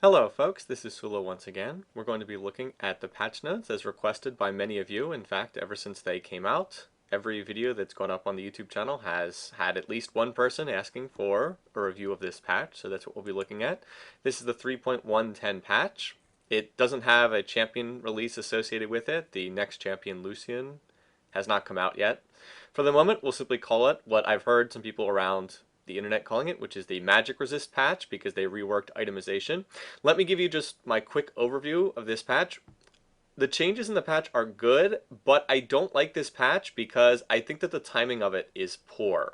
Hello folks, this is Sullla once again. We're going to be looking at the patch notes as requested by many of you. In fact, ever since they came out, every video that's gone up on the YouTube channel has had at least one person asking for a review of this patch, so that's what we'll be looking at. This is the 3.110 patch. It doesn't have a champion release associated with it. The next champion, Lucian, has not come out yet. For the moment, we'll simply call it what I've heard some people around the internet calling it, which is the magic resist patch because they reworked itemization. Let me give you just my quick overview of this patch. The changes in the patch are good, but I don't like this patch because I think that the timing of it is poor.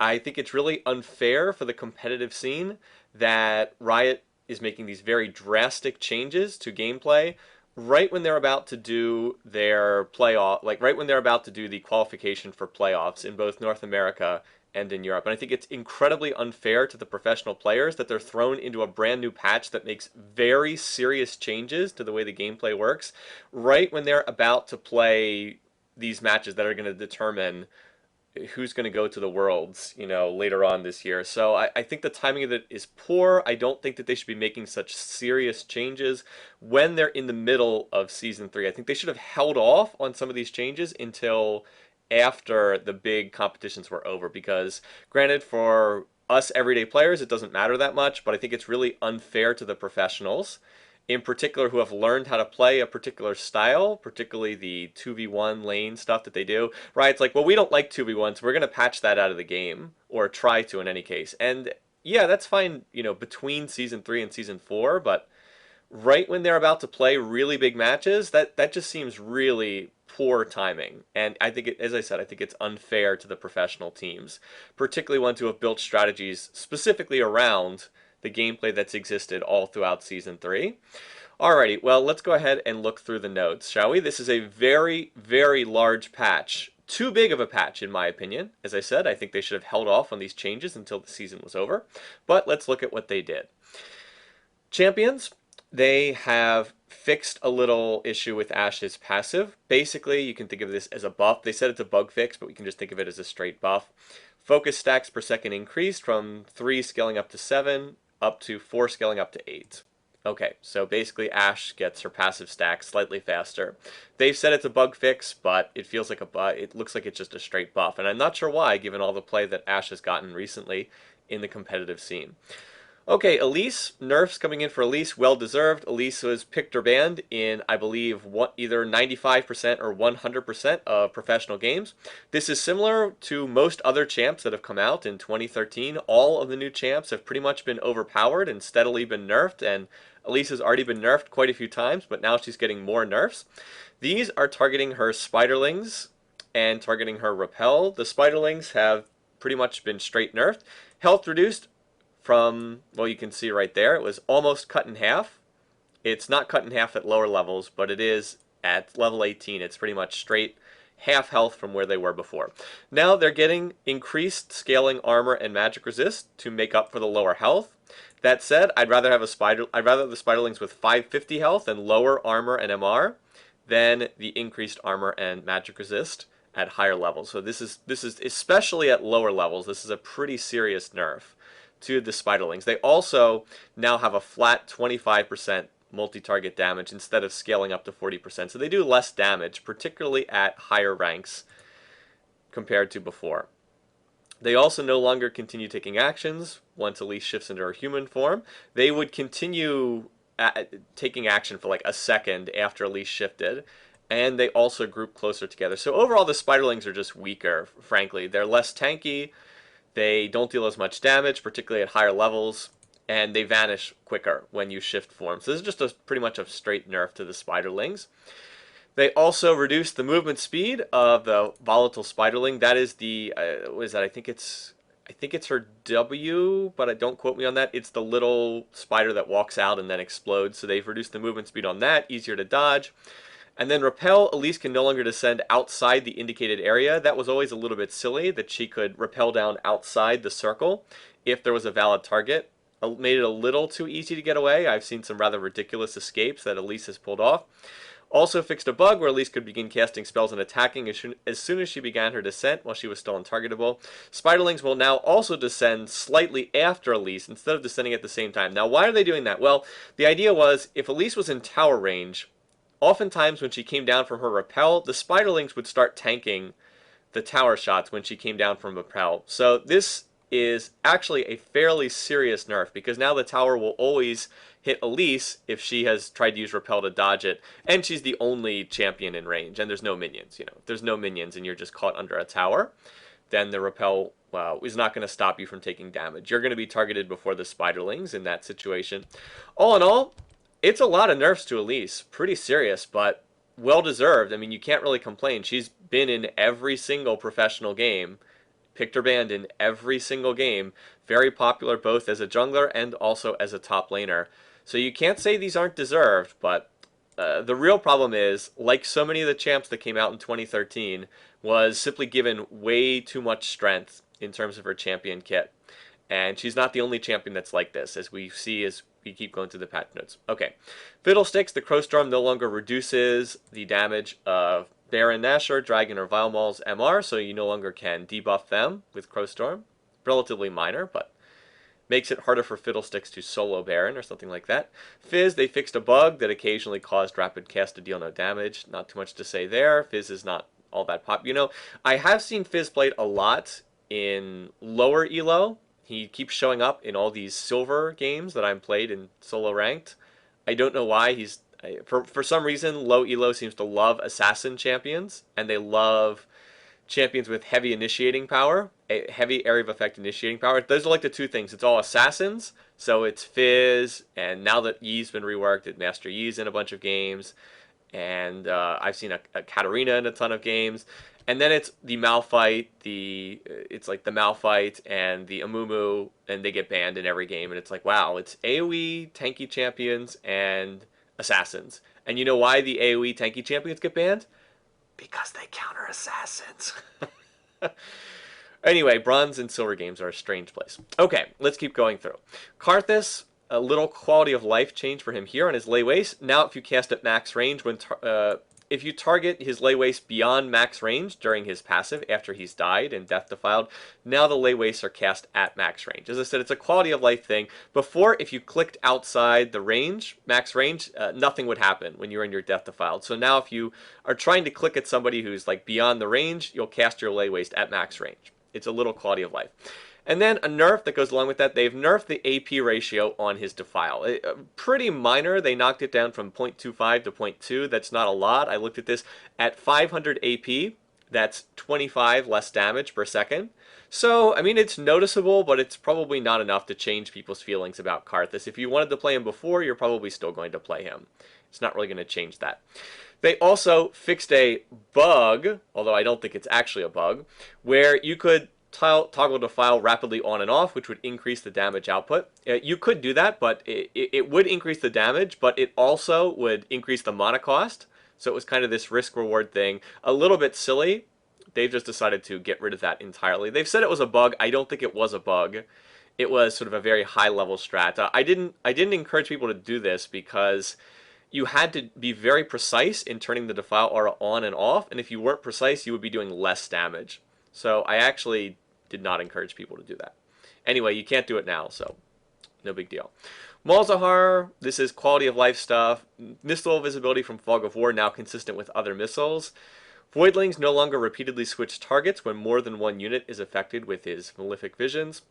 I think it's really unfair for the competitive scene that Riot is making these very drastic changes to gameplay right when they're about to do their playoff, like right when they're about to do the qualification for playoffs in both North America and in Europe. And I think it's incredibly unfair to the professional players that they're thrown into a brand new patch that makes very serious changes to the way the gameplay works right when they're about to play these matches that are going to determine who's going to go to the Worlds, later on this year. So I think the timing of it is poor. I don't think that they should be making such serious changes when they're in the middle of Season 3. I think they should have held off on some of these changes until after the big competitions were over because, granted, for us everyday players, it doesn't matter that much, but I think it's really unfair to the professionals in particular who have learned how to play a particular style, particularly the 2v1 lane stuff that they do, right? It's like, well, we don't like 2v1, so we're going to patch that out of the game, or try to in any case. And yeah, that's fine, between Season 3 and Season 4, but right when they're about to play really big matches, that just seems really poor timing. And I think, as I said, I think it's unfair to the professional teams, particularly ones who have built strategies specifically around the gameplay that's existed all throughout Season 3. Alrighty, well, let's go ahead and look through the notes, shall we? This is a very, very large patch. Too big of a patch, in my opinion. As I said, I think they should have held off on these changes until the season was over. But let's look at what they did. Champions, they have fixed a little issue with Ashe's passive. Basically, you can think of this as a buff. They said it's a bug fix, but we can just think of it as a straight buff. Focus stacks per second increased from 3 scaling up to 7, up to 4 scaling up to 8. Okay, so basically Ashe gets her passive stack slightly faster. They've said it's a bug fix, but it feels like a bug. It looks like it's just a straight buff, and I'm not sure why, given all the play that Ashe has gotten recently in the competitive scene. Okay, Elise, nerfs coming in for Elise, well deserved. Elise was picked or banned in, I believe, either 95% or 100% of professional games. This is similar to most other champs that have come out in 2013. All of the new champs have pretty much been overpowered and steadily been nerfed, and Elise has already been nerfed quite a few times, but now she's getting more nerfs. These are targeting her spiderlings and targeting her repel. The spiderlings have pretty much been straight nerfed. Health reduced from, well, you can see right there, it was almost cut in half. It's not cut in half at lower levels, but it is at level 18. It's pretty much straight half health from where they were before. Now they're getting increased scaling armor and magic resist to make up for the lower health. That said, I'd rather the spiderlings with 550 health and lower armor and MR than the increased armor and magic resist at higher levels. So this is especially at lower levels, this is a pretty serious nerf to the spiderlings. They also now have a flat 25% multi-target damage instead of scaling up to 40%. So they do less damage, particularly at higher ranks compared to before. They also no longer continue taking actions once Elise shifts into her human form. They would continue taking action for like a second after Elise shifted, and they also group closer together. So overall, the spiderlings are just weaker, frankly. They're less tanky. They don't deal as much damage, particularly at higher levels, and they vanish quicker when you shift form. So this is just pretty much a straight nerf to the spiderlings. They also reduced the movement speed of the volatile spiderling. That is the what is that? I think it's her W, but don't quote me on that. It's the little spider that walks out and then explodes. So they've reduced the movement speed on that, easier to dodge. And then repel, Elise can no longer descend outside the indicated area. That was always a little bit silly, that she could repel down outside the circle if there was a valid target. Made it a little too easy to get away. I've seen some rather ridiculous escapes that Elise has pulled off. Also fixed a bug where Elise could begin casting spells and attacking as soon as she began her descent while she was still untargetable. Spiderlings will now also descend slightly after Elise instead of descending at the same time. Now, why are they doing that? Well, the idea was if Elise was in tower range, oftentimes when she came down from her rappel, the Spiderlings would start tanking the tower shots when she came down from rappel. So this is actually a fairly serious nerf because now the tower will always hit Elise if she has tried to use repel to dodge it, and she's the only champion in range, and there's no minions. You know, if there's no minions and you're just caught under a tower, then the repel is not going to stop you from taking damage. You're going to be targeted before the Spiderlings in that situation. All in all, it's a lot of nerfs to Elise. Pretty serious, but well-deserved. I mean, you can't really complain. She's been in every single professional game, picked her band in every single game. Very popular both as a jungler and also as a top laner. So you can't say these aren't deserved, but the real problem is, like so many of the champs that came out in 2013, was simply given way too much strength in terms of her champion kit. And she's not the only champion that's like this, as we see as we keep going through the patch notes. Okay, Fiddlesticks, the Crowstorm no longer reduces the damage of Baron Nashor, Dragon, or Vilemall's MR, so you no longer can debuff them with Crowstorm. Relatively minor, but makes it harder for Fiddlesticks to solo Baron or something like that. Fizz, they fixed a bug that occasionally caused Rapid Cast to deal no damage. Not too much to say there. Fizz is not all that pop. You know, I have seen Fizz played a lot in lower elo. He keeps showing up in all these silver games that I'm played in solo ranked. I don't know why. For some reason, low elo seems to love assassin champions, and they love champions with heavy initiating power, a heavy area of effect initiating power. Those are like the two things. It's all assassins, so it's Fizz, and now that Yi's been reworked, Master Yi's in a bunch of games, and I've seen a Katarina in a ton of games. And then it's the Malphite, it's like the Malphite and the Amumu, and they get banned in every game. And it's like, wow, it's AoE, tanky champions, and assassins. And you know why the AoE tanky champions get banned? Because they counter assassins. Anyway, bronze and silver games are a strange place. Okay, let's keep going through. Karthus, a little quality of life change for him here on his lay waste. Now if you cast at max range, if you target his lay waste beyond max range during his passive after he's died and death defiled, now the lay wastes are cast at max range. As I said, it's a quality of life thing. Before, if you clicked outside the range, max range, nothing would happen when you're in your death defiled. So now if you are trying to click at somebody who's like beyond the range, you'll cast your lay waste at max range. It's a little quality of life. And then a nerf that goes along with that, they've nerfed the AP ratio on his defile. Pretty minor. They knocked it down from 0.25 to 0.2. That's not a lot. I looked at this at 500 AP. That's 25 less damage per second. So, I mean, it's noticeable, but it's probably not enough to change people's feelings about Karthus. If you wanted to play him before, you're probably still going to play him. It's not really going to change that. They also fixed a bug, although I don't think it's actually a bug, where you could toggle defile rapidly on and off, which would increase the damage output. You could do that, but it would increase the damage, but it also would increase the mana cost. So it was kind of this risk-reward thing. A little bit silly. They've just decided to get rid of that entirely. They've said it was a bug. I don't think it was a bug. It was sort of a very high-level strat. I didn't encourage people to do this because you had to be very precise in turning the defile aura on and off, and if you weren't precise, you would be doing less damage. So I actually did not encourage people to do that. Anyway, you can't do it now, so no big deal. Malzahar, this is quality of life stuff. Missile visibility from Fog of War now consistent with other missiles. Voidlings no longer repeatedly switch targets when more than one unit is affected with his malefic visions.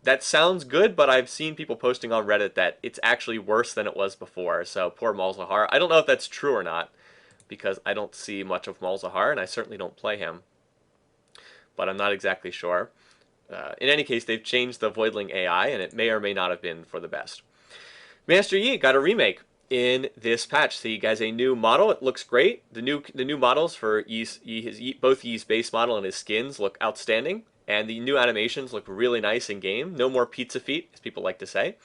That sounds good, but I've seen people posting on Reddit that it's actually worse than it was before, so poor Malzahar. I don't know if that's true or not, because I don't see much of Malzahar, and I certainly don't play him. But I'm not exactly sure. In any case, they've changed the Voidling AI, and it may or may not have been for the best. Master Yi got a remake in this patch. So you guys a new model. It looks great. The new models for both Yi's base model and his skins look outstanding. And the new animations look really nice in game. No more pizza feet, as people like to say.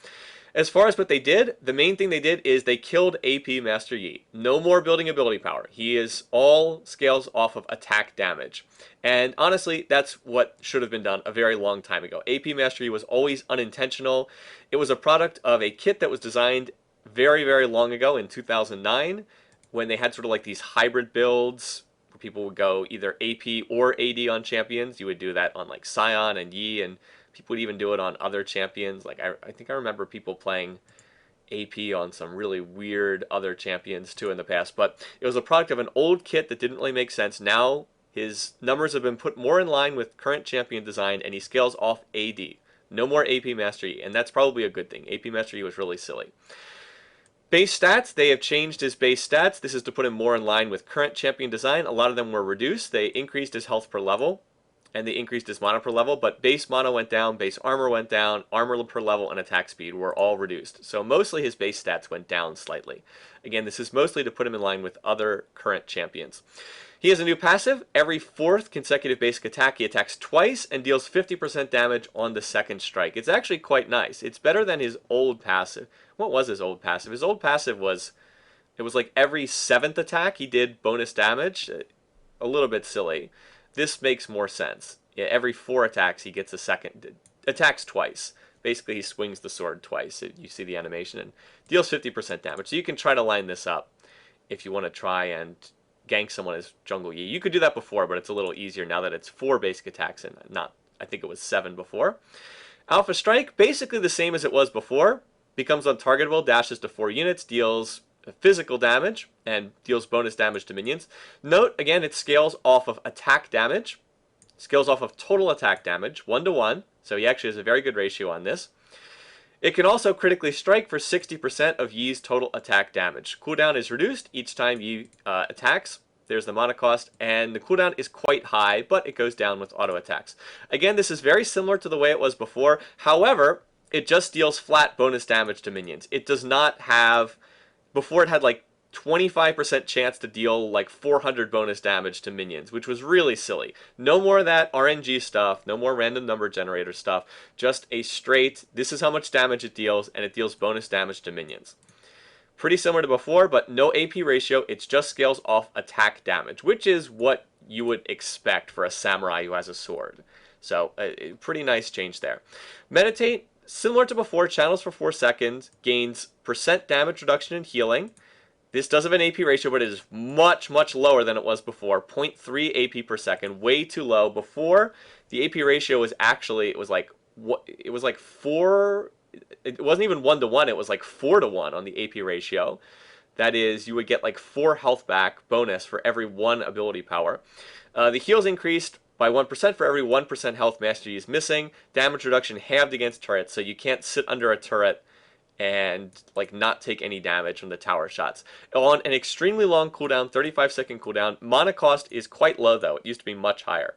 As far as what they did, the main thing they did is they killed AP Master Yi. No more building ability power. He is all scales off of attack damage. And honestly, that's what should have been done a very long time ago. AP Master Yi was always unintentional. It was a product of a kit that was designed very, very long ago in 2009, when they had sort of like these hybrid builds where people would go either AP or AD on champions. You would do that on like Sion and Yi, and people would even do it on other champions. Like I think I remember people playing AP on some really weird other champions too in the past. But it was a product of an old kit that didn't really make sense. Now his numbers have been put more in line with current champion design, and he scales off AD. No more AP Master Yi, and that's probably a good thing. AP Master Yi was really silly. Base stats, they have changed his base stats. This is to put him more in line with current champion design. A lot of them were reduced. They increased his health per level, and they increased his mana per level, but base mana went down, base armor went down, armor per level, and attack speed were all reduced. So mostly his base stats went down slightly. Again, this is mostly to put him in line with other current champions. He has a new passive. Every 4th consecutive basic attack, he attacks twice and deals 50% damage on the second strike. It's actually quite nice. It's better than his old passive. What was his old passive? His old passive was, it was like every 7th attack he did bonus damage. A little bit silly. This makes more sense. Yeah, every 4 attacks he gets a second, attacks twice. Basically he swings the sword twice. You see the animation, and deals 50% damage. So you can try to line this up if you want to try and gank someone as Jungle Yi. You could do that before, but it's a little easier now that it's 4 basic attacks and not, I think it was 7 before. Alpha Strike, basically the same as it was before. Becomes untargetable, dashes to 4 units, deals physical damage, and deals bonus damage to minions. Note, again, it scales off of attack damage. Scales off of total attack damage, 1-to-1. So he actually has a very good ratio on this. It can also critically strike for 60% of Yi's total attack damage. Cooldown is reduced each time Yi attacks. There's the mana cost, and the cooldown is quite high, but it goes down with auto attacks. Again, this is very similar to the way it was before. However, it just deals flat bonus damage to minions. It does not have, before it had like 25% chance to deal like 400 bonus damage to minions, which was really silly. No more of that RNG stuff, no more random number generator stuff, just a straight, this is how much damage it deals, and it deals bonus damage to minions. Pretty similar to before, but no AP ratio, it just scales off attack damage, which is what you would expect for a samurai who has a sword. So, a pretty nice change there. Meditate, similar to before, channels for 4 seconds, gains % damage reduction and healing. This does have an AP ratio, but it is much, much lower than it was before. 0.3 AP per second, way too low. Before, the AP ratio was actually, it was like 4, it wasn't even 1-to-1, it was like 4-to-1 on the AP ratio. That is, you would get like 4 health back bonus for every 1 ability power. The heals increased by 1% for every 1% health Master Yi is missing. Damage reduction halved against turrets, so you can't sit under a turret and like not take any damage from the tower shots. On an extremely long cooldown, 35-second cooldown, mana cost is quite low though. It used to be much higher.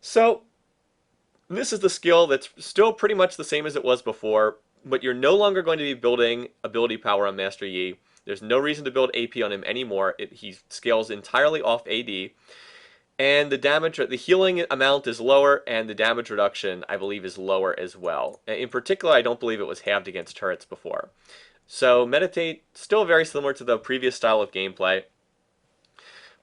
So this is the skill that's still pretty much the same as it was before, but you're no longer going to be building ability power on Master Yi. There's no reason to build AP on him anymore. He scales entirely off AD. And the damage, the healing amount is lower, and the damage reduction, I believe, is lower as well. In particular, I don't believe it was halved against turrets before. So Meditate, still very similar to the previous style of gameplay,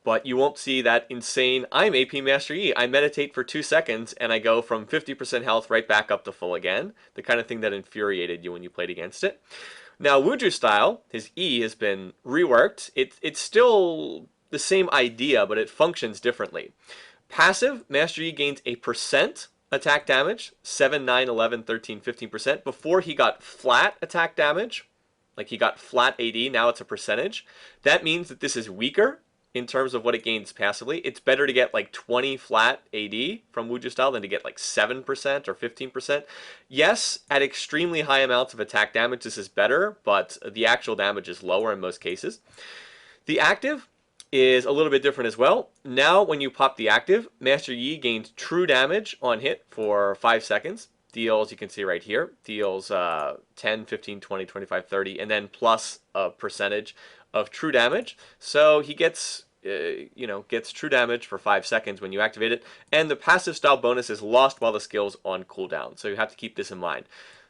but you won't see that insane, I'm AP Master Yi, I meditate for 2 seconds, and I go from 50% health right back up to full again, the kind of thing that infuriated you when you played against it. Now, Wuju style, his E has been reworked. It's still the same idea, but it functions differently. Passive, Master Yi gains a % attack damage, 7, 9, 11, 13, 15%. Before he got flat attack damage, like he got flat AD, now it's a percentage. That means that this is weaker in terms of what it gains passively. It's better to get like 20 flat AD from Wuju style than to get like 7% or 15%. Yes, at extremely high amounts of attack damage, this is better, but the actual damage is lower in most cases. The active is a little bit different as well. Now, when you pop the active, Master Yi gains true damage on hit for 5 seconds. Deals, you can see right here, deals 10, 15, 20, 25, 30, and then plus a percentage of true damage. So he gets, gets true damage for 5 seconds when you activate it, and the passive style bonus is lost while the skill's on cooldown. So you have to keep this in mind.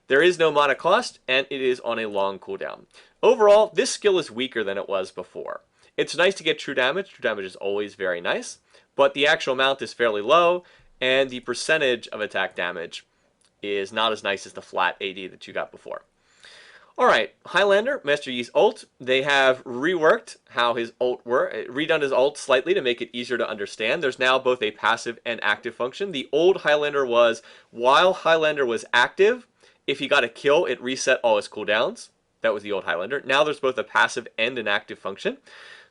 There is no mana cost, and it is on a long cooldown. Overall, this skill is weaker than it was before. It's nice to get true damage. True damage is always very nice, but the actual amount is fairly low, and the percentage of attack damage is not as nice as the flat AD that you got before. Alright, Highlander, Master Yi's ult. They have reworked how his ult redone his ult slightly to make it easier to understand. There's now both a passive and active function. The old Highlander was, while Highlander was active, if he got a kill, it reset all his cooldowns. That was the old Highlander. Now there's both a passive and an active function.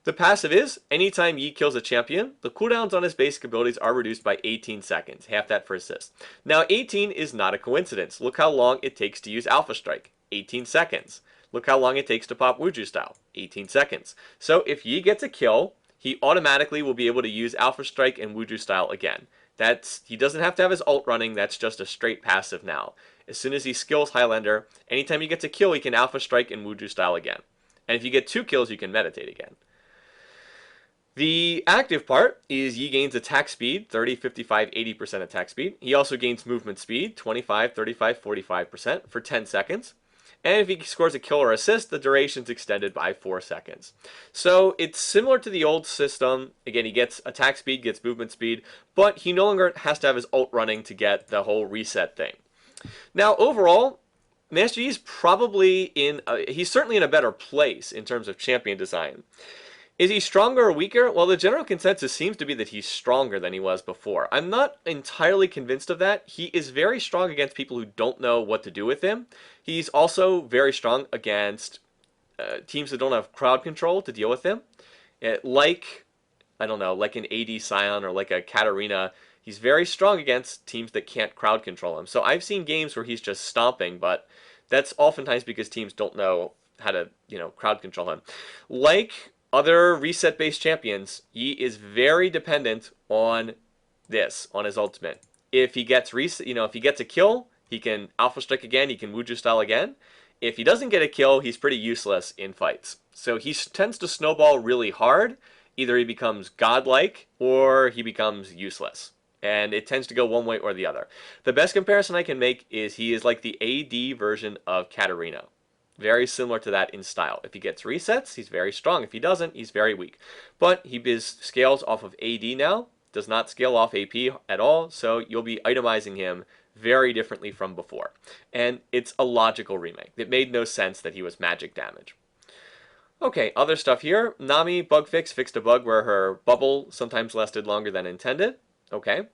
The passive is, anytime Yi kills a champion, the cooldowns on his basic abilities are reduced by 18 seconds, half that for assist. Now 18 is not a coincidence. Look how long it takes to use Alpha Strike. 18 seconds. Look how long it takes to pop Wuju style. 18 seconds. So if Yi gets a kill, he automatically will be able to use Alpha Strike and Wuju style again. He doesn't have to have his ult running, that's just a straight passive now. As soon as he skills Highlander, anytime he gets a kill, he can Alpha Strike and Wuju style again. And if you get 2 kills, you can meditate again. The active part is Yi gains attack speed, 30, 55, 80% attack speed. He also gains movement speed, 25, 35, 45% for 10 seconds. And if he scores a kill or assist, the duration's extended by 4 seconds. So it's similar to the old system. Again, he gets attack speed, gets movement speed, but he no longer has to have his ult running to get the whole reset thing. Now, overall, Master Yi's probably he's certainly in a better place in terms of champion design. Is he stronger or weaker? Well, the general consensus seems to be that he's stronger than he was before. I'm not entirely convinced of that. He is very strong against people who don't know what to do with him. He's also very strong against teams that don't have crowd control to deal with him. Like, I don't know, like an AD Scion or like a Katarina. He's very strong against teams that can't crowd control him. So I've seen games where he's just stomping, but that's oftentimes because teams don't know how to, crowd control him. Like other reset-based champions, Yi is very dependent on on his ultimate. If he gets if he gets a kill, he can Alpha Strike again, he can Wuju style again. If he doesn't get a kill, he's pretty useless in fights. So he tends to snowball really hard. Either he becomes godlike or he becomes useless. And it tends to go one way or the other. The best comparison I can make is he is like the AD version of Katarina. Very similar to that in style. If he gets resets, he's very strong. If he doesn't, he's very weak. But he scales off of AD now, does not scale off AP at all, so you'll be itemizing him very differently from before. And it's a logical remake. It made no sense that he was magic damage. Okay, other stuff here. Nami bug fixed a bug where her bubble sometimes lasted longer than intended. Okay.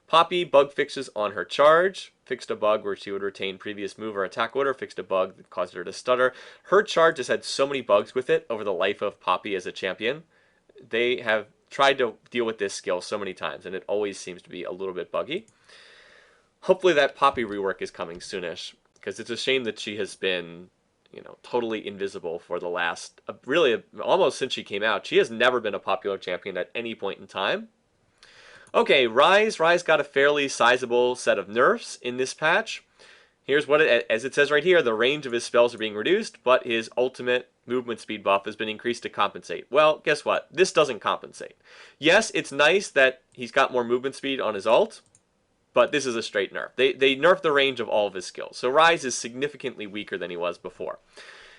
Poppy bug fixes on her charge, fixed a bug where she would retain previous move or attack order, fixed a bug that caused her to stutter. Her charge has had so many bugs with it over the life of Poppy as a champion. They have tried to deal with this skill so many times, and it always seems to be a little bit buggy. Hopefully that Poppy rework is coming soonish, because it's a shame that she has been, totally invisible for the last, really almost since she came out. She has never been a popular champion at any point in time. Okay, Ryze. Ryze got a fairly sizable set of nerfs in this patch. Here's what as it says right here, the range of his spells are being reduced, but his ultimate movement speed buff has been increased to compensate. Well, guess what? This doesn't compensate. Yes, it's nice that he's got more movement speed on his ult, but this is a straight nerf. They nerfed the range of all of his skills. So Ryze is significantly weaker than he was before.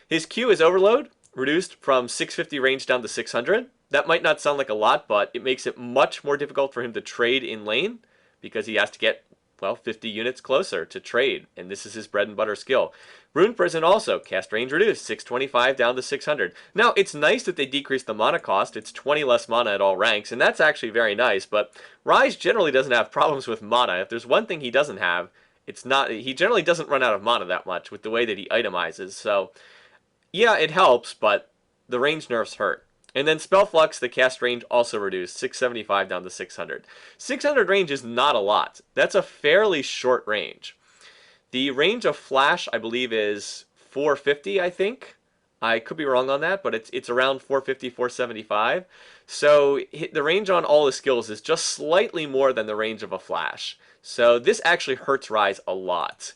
His Q is overload, reduced from 650 range down to 600. That might not sound like a lot, but it makes it much more difficult for him to trade in lane because he has to get, 50 units closer to trade, and this is his bread and butter skill. Rune Prison also, cast range reduced, 625 down to 600. Now, it's nice that they decreased the mana cost. It's 20 less mana at all ranks, and that's actually very nice, but Ryze generally doesn't have problems with mana. If there's one thing he doesn't have, he generally doesn't run out of mana that much with the way that he itemizes, so yeah, it helps, but the range nerfs hurt. And then Spell Flux, the cast range also reduced, 675 down to 600. 600 range is not a lot. That's a fairly short range. The range of Flash, I believe, is 450, I think. I could be wrong on that, but it's around 450, 475. So the range on all the skills is just slightly more than the range of a Flash. So this actually hurts Ryze a lot.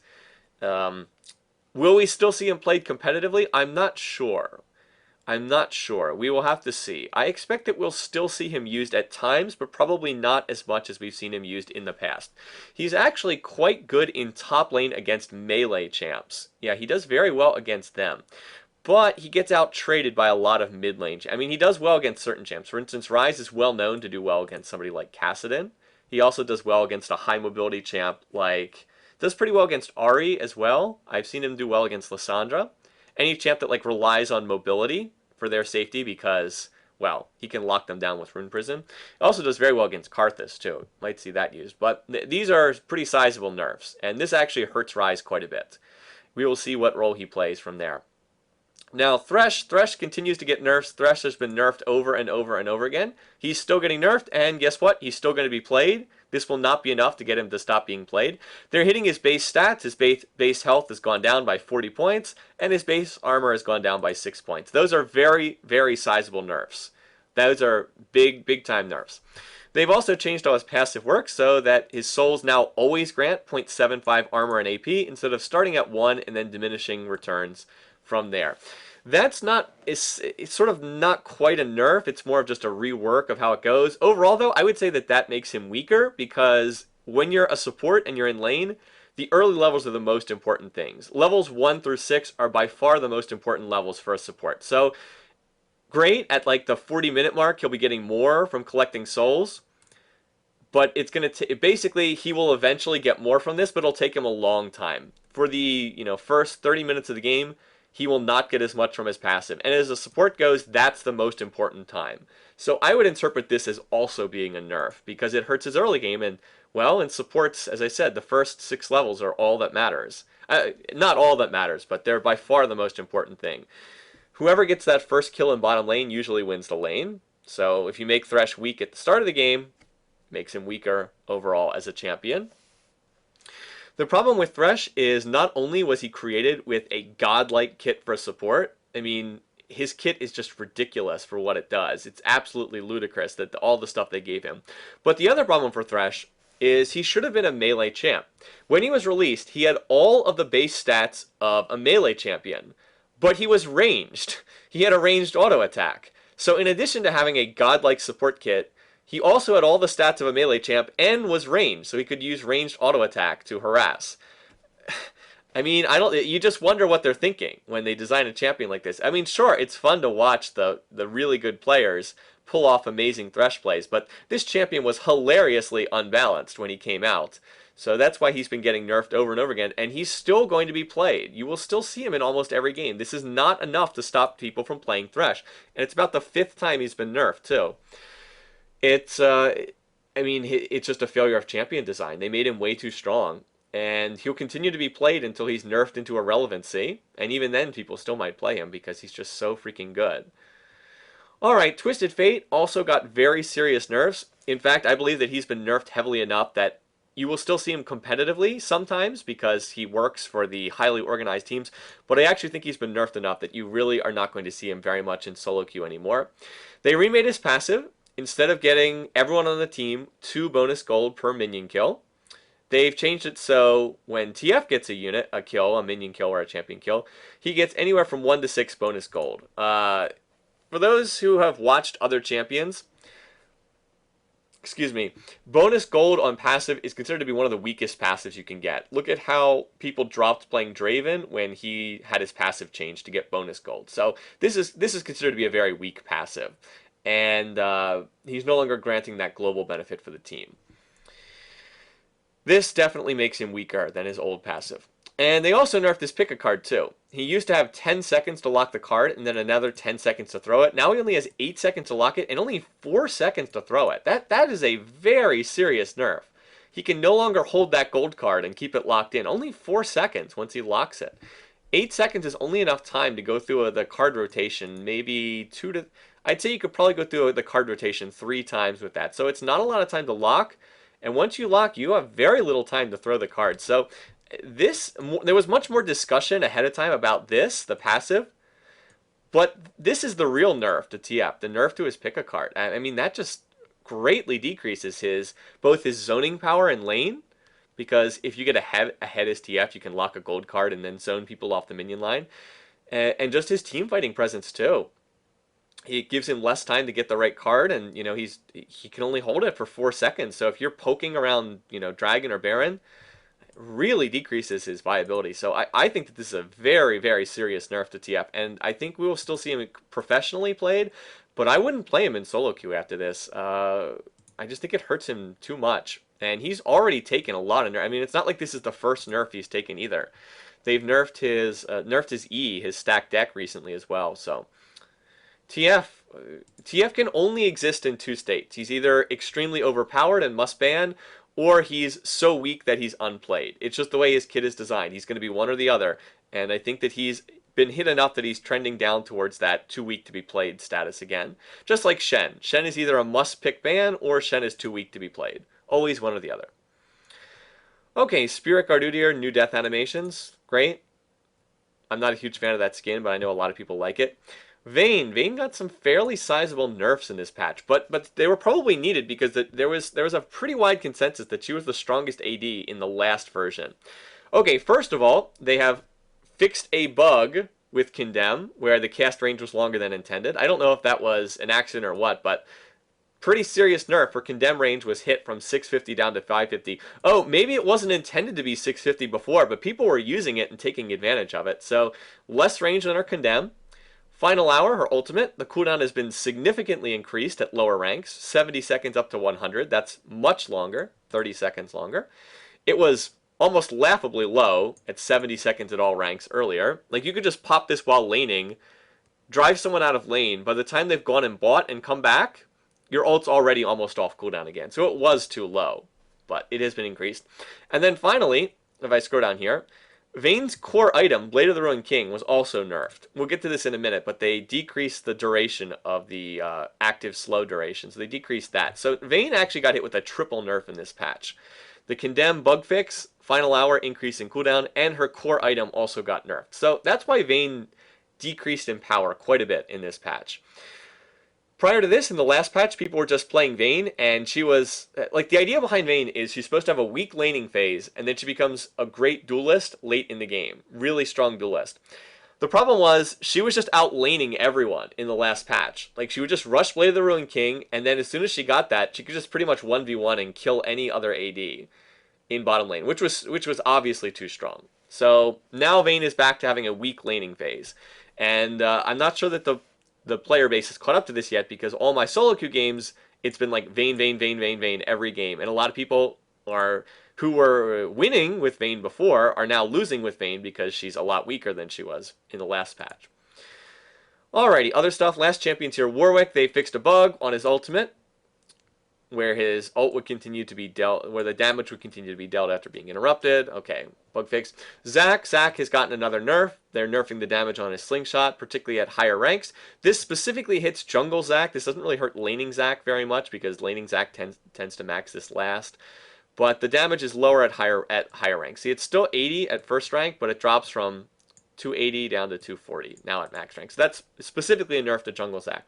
Will we still see him played competitively? I'm not sure. We will have to see. I expect that we'll still see him used at times, but probably not as much as we've seen him used in the past. He's actually quite good in top lane against melee champs. Yeah, he does very well against them. But he gets out-traded by a lot of mid lane. I mean, he does well against certain champs. For instance, Ryze is well known to do well against somebody like Kassadin. He also does well against a high mobility champ like... Does pretty well against Ahri as well. I've seen him do well against Lissandra. any champ that like relies on mobility for their safety because, well, he can lock them down with Rune Prison. It also does very well against Karthus too. Might see that used. But these are pretty sizable nerfs, and this actually hurts Ryze quite a bit. We will see what role he plays from there. Now, Thresh continues to get nerfs. Thresh has been nerfed over and over and over again. He's still getting nerfed, and guess what? He's still going to be played. This will not be enough to get him to stop being played. They're hitting his base stats. His base health has gone down by 40 points, and his base armor has gone down by 6 points. Those are very, very sizable nerfs. Those are big time nerfs. They've also changed how his passive works so that his souls now always grant 0.75 armor and AP instead of starting at 1 and then diminishing returns from there. That's not, it's sort of not quite a nerf. It's more of just a rework of how it goes. Overall, though, I would say that that makes him weaker because when you're a support and you're in lane, the early levels are the most important things. Levels 1 through 6 are by far the most important levels for a support. So, great, at like the 40-minute mark, he'll be getting more from collecting souls. But it's going to, basically, he will eventually get more from this, but it'll take him a long time. For the, first 30 minutes of the game, he will not get as much from his passive. And as a support goes, that's the most important time. So I would interpret this as also being a nerf, because it hurts his early game, and, well, in supports, as I said, the first 6 levels are all that matters. Not all that matters, but they're by far the most important thing. Whoever gets that first kill in bottom lane usually wins the lane. So if you make Thresh weak at the start of the game, makes him weaker overall as a champion. The problem with Thresh is not only was he created with a godlike kit for support, I mean, his kit is just ridiculous for what it does. It's absolutely ludicrous that all the stuff they gave him. But the other problem for Thresh is he should have been a melee champ. When he was released, he had all of the base stats of a melee champion, but he was ranged. He had a ranged auto attack. So in addition to having a godlike support kit, he also had all the stats of a melee champ and was ranged, so he could use ranged auto attack to harass. I mean, you just wonder what they're thinking when they design a champion like this. I mean, sure, it's fun to watch the really good players pull off amazing Thresh plays, but this champion was hilariously unbalanced when he came out. So that's why he's been getting nerfed over and over again, and he's still going to be played. You will still see him in almost every game. This is not enough to stop people from playing Thresh, and it's about the 5th time he's been nerfed, too. It's, I mean, it's just a failure of champion design. They made him way too strong, and he'll continue to be played until he's nerfed into irrelevancy, and even then people still might play him because he's just so freaking good. Alright, Twisted Fate also got very serious nerfs. In fact, I believe that he's been nerfed heavily enough that you will still see him competitively sometimes because he works for the highly organized teams, but I actually think he's been nerfed enough that you really are not going to see him very much in solo queue anymore. They remade his passive. Instead of getting everyone on the team 2 bonus gold per minion kill, they've changed it so when TF gets a kill, a minion kill or a champion kill, he gets anywhere from 1 to 6 bonus gold. For those who have watched other champions, bonus gold on passive is considered to be one of the weakest passives you can get. Look at how people dropped playing Draven when he had his passive changed to get bonus gold. So this is considered to be a very weak passive. And he's no longer granting that global benefit for the team. This definitely makes him weaker than his old passive. And they also nerfed his pick a card too. He used to have 10 seconds to lock the card and then another 10 seconds to throw it. Now he only has 8 seconds to lock it and only 4 seconds to throw it. That is a very serious nerf. He can no longer hold that gold card and keep it locked in. Only 4 seconds once he locks it. 8 seconds is only enough time to go through the card rotation, maybe I'd say you could probably go through the card rotation 3 times with that. So it's not a lot of time to lock, and once you lock, you have very little time to throw the card. So there was much more discussion ahead of time about this, the passive, but this is the real nerf to TF, the nerf to his pick a card. I mean, that just greatly decreases both his zoning power in lane, because if you get ahead as TF, you can lock a gold card and then zone people off the minion line, and just his team fighting presence too. It gives him less time to get the right card, and he can only hold it for 4 seconds. So if you're poking around, Dragon or Baron, really decreases his viability. So I think that this is a very, very serious nerf to TF, and I think we will still see him professionally played, but I wouldn't play him in solo queue after this. I just think it hurts him too much, and he's already taken a lot of nerf. I mean, it's not like this is the first nerf he's taken either. They've nerfed his E, his stack deck recently as well. So TF can only exist in two states. He's either extremely overpowered and must ban, or he's so weak that he's unplayed. It's just the way his kit is designed. He's going to be one or the other, and I think that he's been hit enough that he's trending down towards that too weak to be played status again. Just like Shen. Shen is either a must-pick ban, or Shen is too weak to be played. Always one or the other. Okay, Spirit Gardudier, new death animations. Great. I'm not a huge fan of that skin, but I know a lot of people like it. Vayne got some fairly sizable nerfs in this patch, but they were probably needed because there was a pretty wide consensus that she was the strongest AD in the last version. Okay, first of all, they have fixed a bug with Condemn where the cast range was longer than intended. I don't know if that was an accident or what, but pretty serious nerf for Condemn range was hit from 650 down to 550. Oh, maybe it wasn't intended to be 650 before, but people were using it and taking advantage of it. So less range than our Condemn. Final Hour, her ultimate, the cooldown has been significantly increased at lower ranks, 70 seconds up to 100. That's much longer, 30 seconds longer. It was almost laughably low at 70 seconds at all ranks earlier. Like, you could just pop this while laning, drive someone out of lane. By the time they've gone and bought and come back, your ult's already almost off cooldown again. So it was too low, but it has been increased. And then finally, if I scroll down here, Vayne's core item, Blade of the Ruined King, was also nerfed. We'll get to this in a minute, but they decreased the duration of the active slow duration, so they decreased that. So Vayne actually got hit with a triple nerf in this patch. The Condemn bug fix, Final Hour increase in cooldown, and her core item also got nerfed. So that's why Vayne decreased in power quite a bit in this patch. Prior to this, in the last patch, people were just playing Vayne, and she was, like, the idea behind Vayne is she's supposed to have a weak laning phase, and then she becomes a great duelist late in the game. Really strong duelist. The problem was, she was just out laning everyone in the last patch. Like, she would just rush Blade of the Ruined King, and then as soon as she got that, she could just pretty much 1v1 and kill any other AD in bottom lane, which was obviously too strong. So, now Vayne is back to having a weak laning phase. And I'm not sure that the player base has caught up to this yet, because all my solo queue games, it's been like Vayne every game. And a lot of people who were winning with Vayne before are now losing with Vayne because she's a lot weaker than she was in the last patch. Alrighty, other stuff. Last champion's here, Warwick. They fixed a bug on his ultimate where his ult would continue to be dealt, where the damage would continue to be dealt after being interrupted. Okay, bug fix. Zac has gotten another nerf. They're nerfing the damage on his slingshot, particularly at higher ranks. This specifically hits jungle Zac. This doesn't really hurt laning Zac very much because laning Zac tends to max this last. But the damage is lower at higher ranks. See, it's still 80 at first rank, but it drops from 280 down to 240 now at max rank. So that's specifically a nerf to jungle Zac.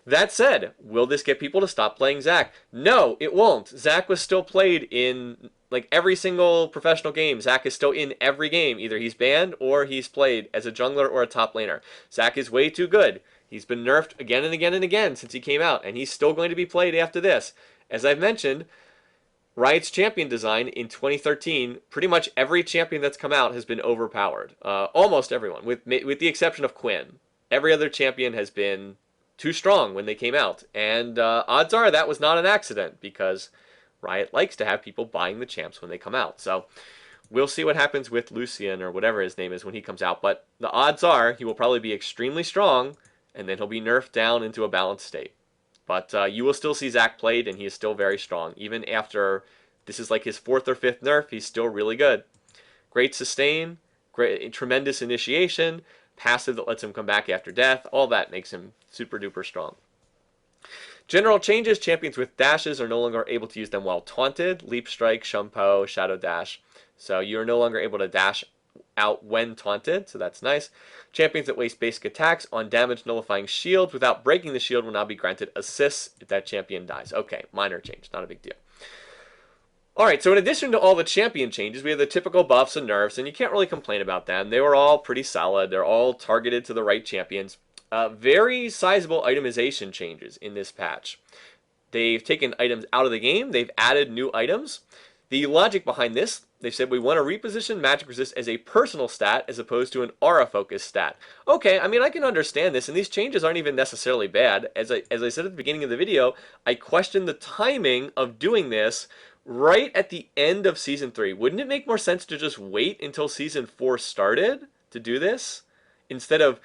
That said, will this get people to stop playing Zac? No, it won't. Zac was still played in like every single professional game. Zac is still in every game. Either he's banned or he's played as a jungler or a top laner. Zac is way too good. He's been nerfed again and again and again since he came out, and he's still going to be played after this. As I've mentioned, Riot's champion design in 2013, pretty much every champion that's come out has been overpowered. Almost everyone, with the exception of Quinn. Every other champion has been too strong when they came out. And odds are that was not an accident, because Riot likes to have people buying the champs when they come out. So we'll see what happens with Lucian, or whatever his name is, when he comes out. But the odds are he will probably be extremely strong, and then he'll be nerfed down into a balanced state. But you will still see Zac played, and he is still very strong. Even after this is like his 4th or 5th nerf, he's still really good. Great sustain, tremendous initiation, passive that lets him come back after death. All that makes him super duper strong. General changes, champions with dashes are no longer able to use them while taunted. Leap Strike, Shumpo, Shadow Dash. So you're no longer able to dash out when taunted, so that's nice. Champions that waste basic attacks on damage nullifying shields without breaking the shield will now be granted assists if that champion dies. Okay, minor change, not a big deal. Alright, so in addition to all the champion changes, we have the typical buffs and nerfs, and you can't really complain about them. They were all pretty solid. They're all targeted to the right champions. Very sizable itemization changes in this patch. They've taken items out of the game. They've added new items. The logic behind this, they said we want to reposition magic resist as a personal stat as opposed to an aura-focused stat. Okay, I mean, I can understand this, and these changes aren't even necessarily bad. As I said at the beginning of the video, I questioned the timing of doing this right at the end of Season 3. Wouldn't it make more sense to just wait until Season 4 started to do this? Instead of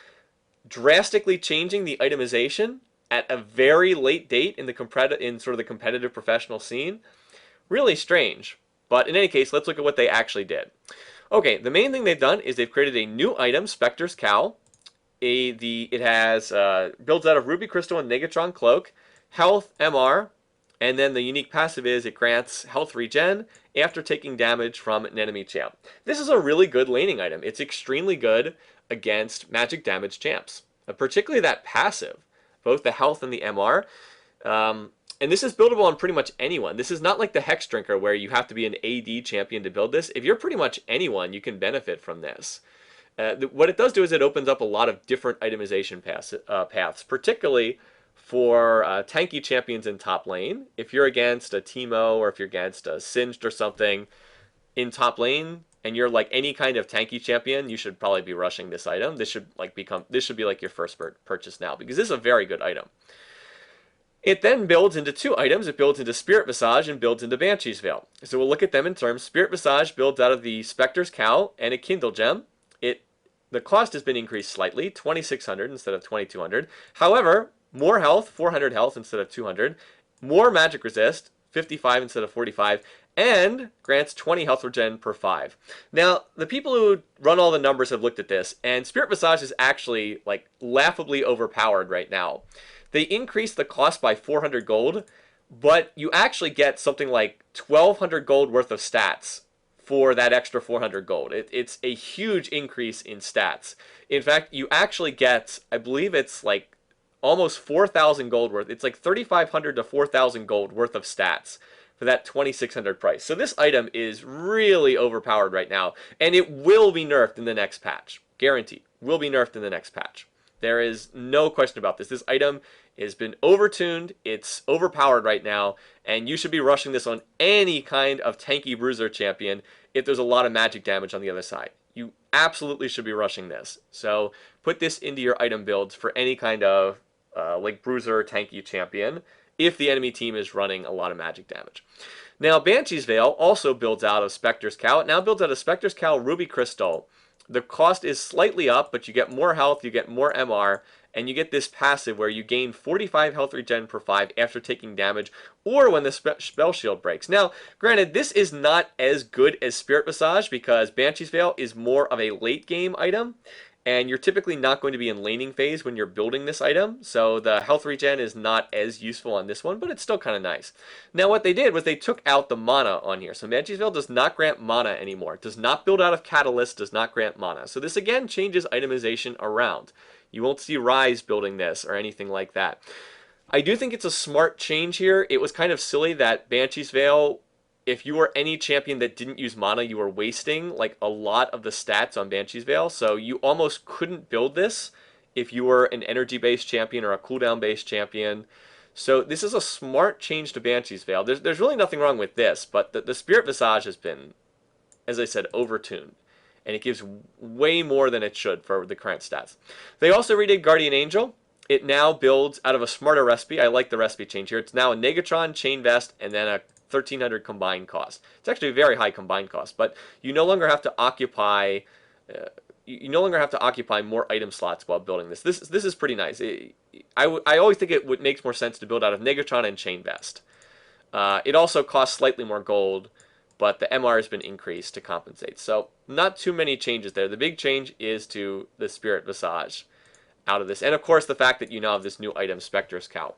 drastically changing the itemization at a very late date in sort of the competitive professional scene? Really strange. But in any case, let's look at what they actually did. Okay, the main thing they've done is they've created a new item, Spectre's Cowl. It has builds out of Ruby Crystal and Negatron Cloak, health, MR, and then the unique passive is it grants health regen after taking damage from an enemy champ. This is a really good laning item. It's extremely good against magic damage champs, particularly that passive, both the health and the MR. And this is buildable on pretty much anyone. This is not like the Hex Drinker where you have to be an AD champion to build this. If you're pretty much anyone, you can benefit from this. What it does do is it opens up a lot of different itemization paths, particularly for tanky champions in top lane. If you're against a Teemo or if you're against a Singed or something in top lane, and you're like any kind of tanky champion, you should probably be rushing this item. This should be like your first purchase now, because this is a very good item. It then builds into two items. It builds into Spirit Visage and builds into Banshee's Veil. So we'll look at them in terms. Spirit Visage builds out of the Spectre's Cowl and a Kindle Gem. The cost has been increased slightly, 2,600 instead of 2,200. However, more health, 400 health instead of 200. More magic resist, 55 instead of 45. And grants 20 health regen per 5. Now, the people who run all the numbers have looked at this, and Spirit Visage is actually like laughably overpowered right now. They increased the cost by 400 gold, but you actually get something like 1,200 gold worth of stats for that extra 400 gold. It's a huge increase in stats. In fact, you actually get, I believe it's like almost 4,000 gold worth. It's like 3,500 to 4,000 gold worth of stats for that 2,600 price. So this item is really overpowered right now, and it will be nerfed in the next patch. Guaranteed. Will be nerfed in the next patch. There is no question about this. This item has been overtuned, it's overpowered right now, and you should be rushing this on any kind of tanky bruiser champion if there's a lot of magic damage on the other side. You absolutely should be rushing this. So put this into your item builds for any kind of like bruiser tanky champion if the enemy team is running a lot of magic damage. Now, Banshee's Veil also builds out of Spectre's Cowl. It now builds out of Spectre's Cowl, Ruby Crystal. The cost is slightly up, but you get more health, you get more MR, and you get this passive where you gain 45 health regen per 5 after taking damage or when the spell shield breaks. Now, granted, this is not as good as Spirit Visage because Banshee's Veil is more of a late game item, and you're typically not going to be in laning phase when you're building this item, so the health regen is not as useful on this one, but it's still kind of nice. Now what they did was they took out the mana on here, so Banshee's Veil does not grant mana anymore. It does not build out of Catalyst, does not grant mana. So this again changes itemization around. You won't see Ryze building this or anything like that. I do think it's a smart change here. It was kind of silly that Banshee's Veil, if you were any champion that didn't use mana, you were wasting like a lot of the stats on Banshee's Veil, so you almost couldn't build this if you were an energy-based champion or a cooldown-based champion. So this is a smart change to Banshee's Veil. There's really nothing wrong with this, but the Spirit Visage has been, as I said, overtuned, and it gives way more than it should for the current stats. They also redid Guardian Angel. It now builds out of a smarter recipe. I like the recipe change here. It's now a Negatron, Chain Vest, and then a 1,300 combined cost. It's actually a very high combined cost, but you no longer have to occupy more item slots while building this. This is pretty nice. I always think it makes more sense to build out of Negatron and Chain Vest. It also costs slightly more gold, but the MR has been increased to compensate. So not too many changes there. The big change is to the Spirit Visage out of this, and of course the fact that you now have this new item, Spectre's Cowl.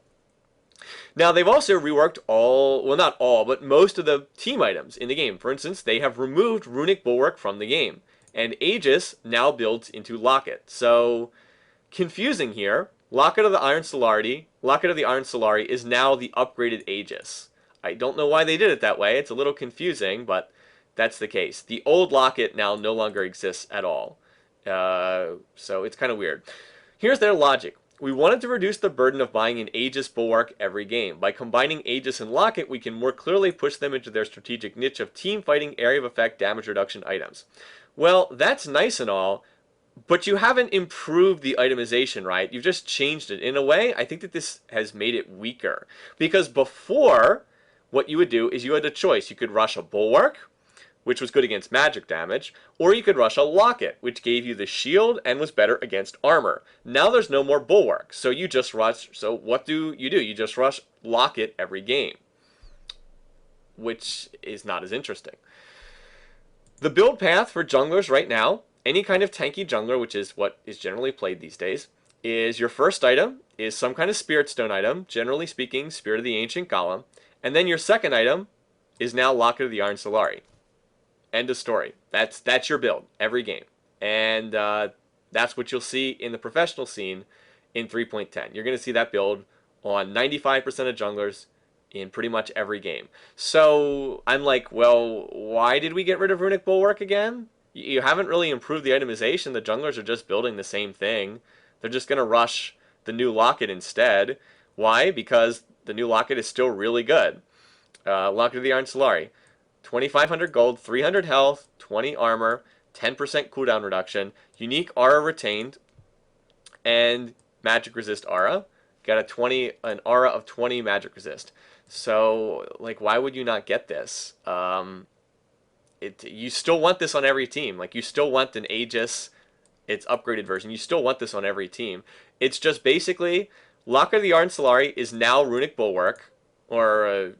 Now, they've also reworked not all, but most of the team items in the game. For instance, they have removed Runic Bulwark from the game, and Aegis now builds into Locket. So, confusing here. Locket of the Iron Solarity is now the upgraded Aegis. I don't know why they did it that way. It's a little confusing, but that's the case. The old Locket now no longer exists at all. So it's kind of weird. Here's their logic. We wanted to reduce the burden of buying an Aegis Bulwark every game. By combining Aegis and Locket, we can more clearly push them into their strategic niche of team fighting, area of effect, damage reduction items. Well, that's nice and all, but you haven't improved the itemization, right? You've just changed it. In a way, I think that this has made it weaker. Because before, what you would do is you had a choice. You could rush a Bulwark, which was good against magic damage, or you could rush a Locket, which gave you the shield and was better against armor. Now there's no more Bulwark, so you just rush. So what do? You just rush Locket every game, which is not as interesting. The build path for junglers right now, any kind of tanky jungler, which is what is generally played these days, is your first item is some kind of Spirit Stone item, generally speaking, Spirit of the Ancient Golem, and then your second item is now Locket of the Iron Solari. End of story. That's your build every game, and that's what you'll see in the professional scene in 3.10. You're going to see that build on 95% of junglers in pretty much every game. So I'm like, well, why did we get rid of Runic Bulwark again? You haven't really improved the itemization. The junglers are just building the same thing. They're just going to rush the new Locket instead. Why? Because the new Locket is still really good. Locket of the Iron Solari. 2,500 gold, 300 health, 20 armor, 10% cooldown reduction, unique aura retained, and magic resist aura. Got an aura of 20 magic resist. So, like, why would you not get this? You still want this on every team. Like, you still want an Aegis, its upgraded version. You still want this on every team. It's just basically, Locket of the Iron Solari is now Runic Bulwark, or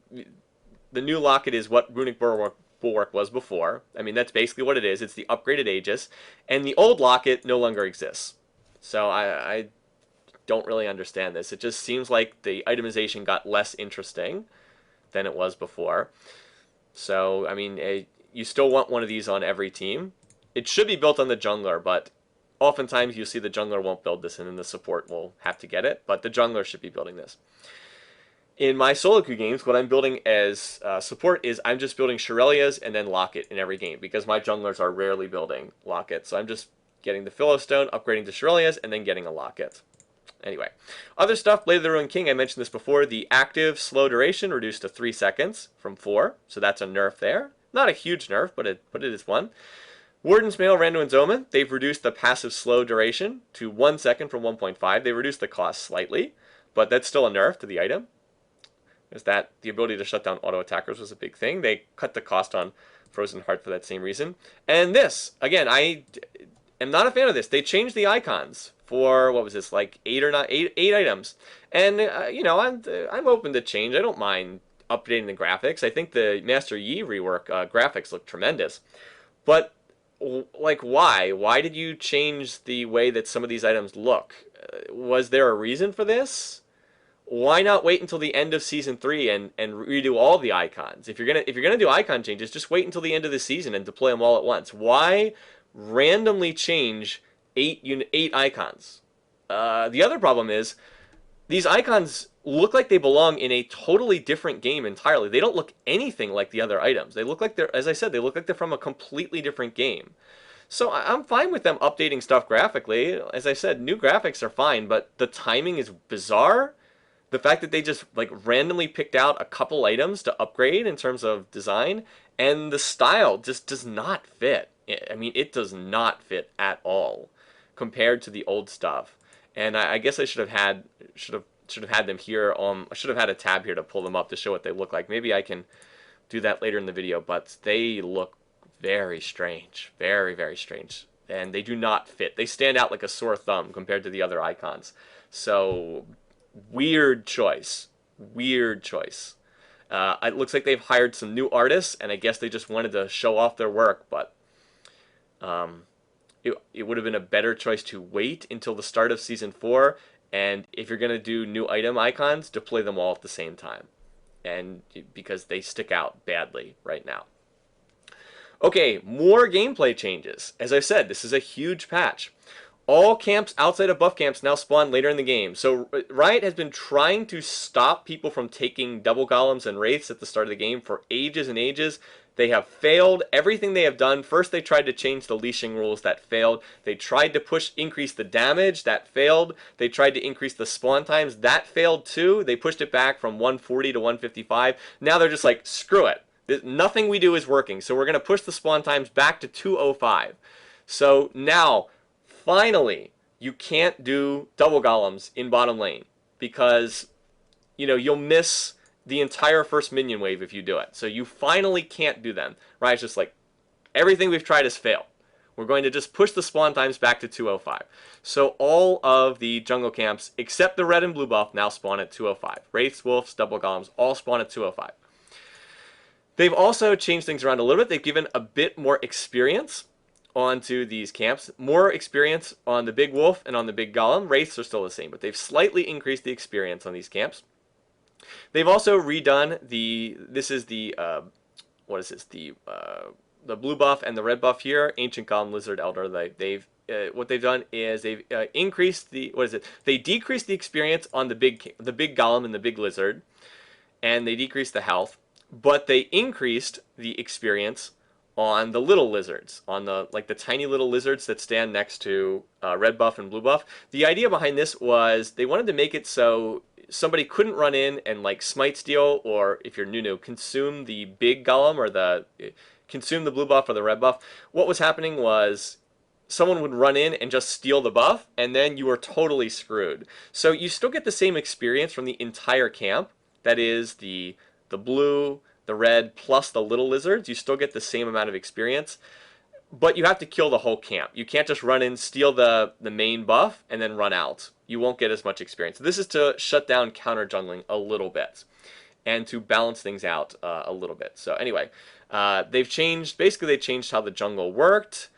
the new Locket is what Runic Bulwark was before. I mean, that's basically what it is. It's the upgraded Aegis, and the old Locket no longer exists. So I don't really understand this. It just seems like the itemization got less interesting than it was before. So, I mean, you still want one of these on every team. It should be built on the jungler, but oftentimes you see the jungler won't build this, and then the support will have to get it. But the jungler should be building this. In my solo queue games, what I'm building as support is I'm just building Shurelya's and then Locket in every game, because my junglers are rarely building Locket. So I'm just getting the Philostone, upgrading to Shurelya's, and then getting a Locket. Anyway, other stuff, Blade of the Ruined King, I mentioned this before. The active slow duration reduced to 3 seconds from 4, so that's a nerf there. Not a huge nerf, but it is one. Warden's Mail, Randuin's Omen, they've reduced the passive slow duration to 1 second from 1.5. They reduced the cost slightly, but that's still a nerf to the item. Is that the ability to shut down auto attackers was a big thing. They cut the cost on Frozen Heart for that same reason. And this, again, I am not a fan of this. They changed the icons for, what was this, like eight items. And, you know, I'm open to change. I don't mind updating the graphics. I think the Master Yi rework graphics look tremendous. But, like, why? Why did you change the way that some of these items look? Was there a reason for this? Why not wait until the end of season 3 and redo all the icons? If you're gonna do icon changes, just wait until the end of the season and deploy them all at once. Why randomly change 8 icons? The other problem is these icons look like they belong in a totally different game entirely. They don't look anything like the other items. They look like they're, as I said, they look like they're from a completely different game. So I'm fine with them updating stuff graphically. As I said, new graphics are fine, but the timing is bizarre. The fact that they just like randomly picked out a couple items to upgrade in terms of design, and the style just does not fit. I mean, it does not fit at all compared to the old stuff. And I guess I should have had them here. I should have had a tab here to pull them up to show what they look like. Maybe I can do that later in the video. But they look very strange, very, very strange, and they do not fit. They stand out like a sore thumb compared to the other icons. So weird choice. Weird choice. It looks like they've hired some new artists, and I guess they just wanted to show off their work, but it would have been a better choice to wait until the start of Season 4, and if you're going to do new item icons, deploy them all at the same time, and because they stick out badly right now. Okay, more gameplay changes. As I said, this is a huge patch. All camps outside of buff camps now spawn later in the game. So Riot has been trying to stop people from taking double golems and wraiths at the start of the game for ages and ages. They have failed. Everything they have done, first they tried to change the leashing rules, that failed. They tried to increase the damage, that failed. They tried to increase the spawn times, that failed too. They pushed it back from 140 to 155. Now they're just like, screw it. Nothing we do is working, so we're going to push the spawn times back to 205. So now, finally, you can't do double golems in bottom lane because, you know, you'll miss the entire first minion wave if you do it. So you finally can't do them. Ryze just like, everything we've tried has failed. We're going to just push the spawn times back to 205. So all of the jungle camps, except the red and blue buff, now spawn at 205. Wraiths, Wolves, Double Golems, all spawn at 205. They've also changed things around a little bit. They've given a bit more experience onto these camps. More experience on the big wolf and on the big golem. Wraiths are still the same, but they've slightly increased the experience on these camps. They've also redone the, this is the, what is this, the blue buff and the red buff here, Ancient Golem, Lizard, Elder. What they've done is they've increased the, what is it? They decreased the experience on the big golem and the big lizard, and they decreased the health, but they increased the experience on the little lizards, on the tiny little lizards that stand next to red buff and blue buff. The idea behind this was they wanted to make it so somebody couldn't run in and like smite steal, or if you're new, consume the big golem or consume the blue buff or the red buff. What was happening was someone would run in and just steal the buff, and then you were totally screwed. So you still get the same experience from the entire camp. That is the blue, the red, plus the little lizards. You still get the same amount of experience, but you have to kill the whole camp. You can't just run in, steal the main buff, and then run out. You won't get as much experience. This is to shut down counter jungling a little bit and to balance things out a little bit. So anyway, they've changed, basically they changed how the jungle worked.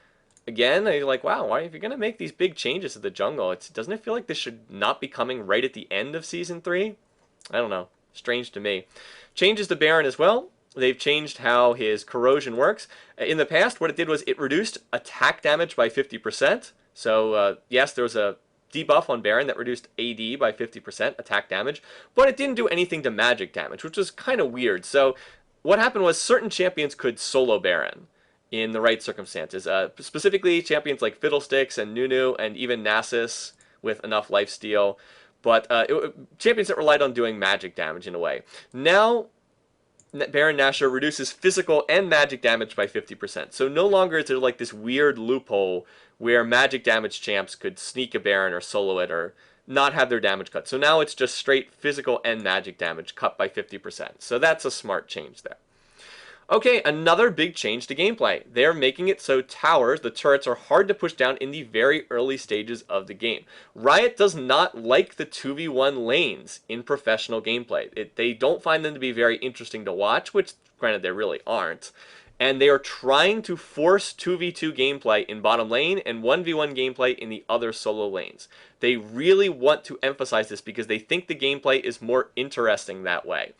Again, you're like, wow, if you're going to make these big changes to the jungle, doesn't it feel like this should not be coming right at the end of Season 3? I don't know. Strange to me. Changes to Baron as well. They've changed how his corrosion works. In the past, what it did was it reduced attack damage by 50%. So, yes, there was a debuff on Baron that reduced AD by 50%, attack damage, but it didn't do anything to magic damage, which was kind of weird. So what happened was certain champions could solo Baron in the right circumstances. Specifically, champions like Fiddlesticks and Nunu and even Nasus with enough lifesteal. But champions that relied on doing magic damage in a way. Now, Baron Nashor reduces physical and magic damage by 50%. So no longer is there like this weird loophole where magic damage champs could sneak a Baron or solo it or not have their damage cut. So now it's just straight physical and magic damage cut by 50%. So that's a smart change there. Okay, another big change to gameplay. They're making it so towers, the turrets, are hard to push down in the very early stages of the game. Riot does not like the 2v1 lanes in professional gameplay. They don't find them to be very interesting to watch, which, granted, they really aren't. And they are trying to force 2v2 gameplay in bottom lane and 1v1 gameplay in the other solo lanes. They really want to emphasize this because they think the gameplay is more interesting that way.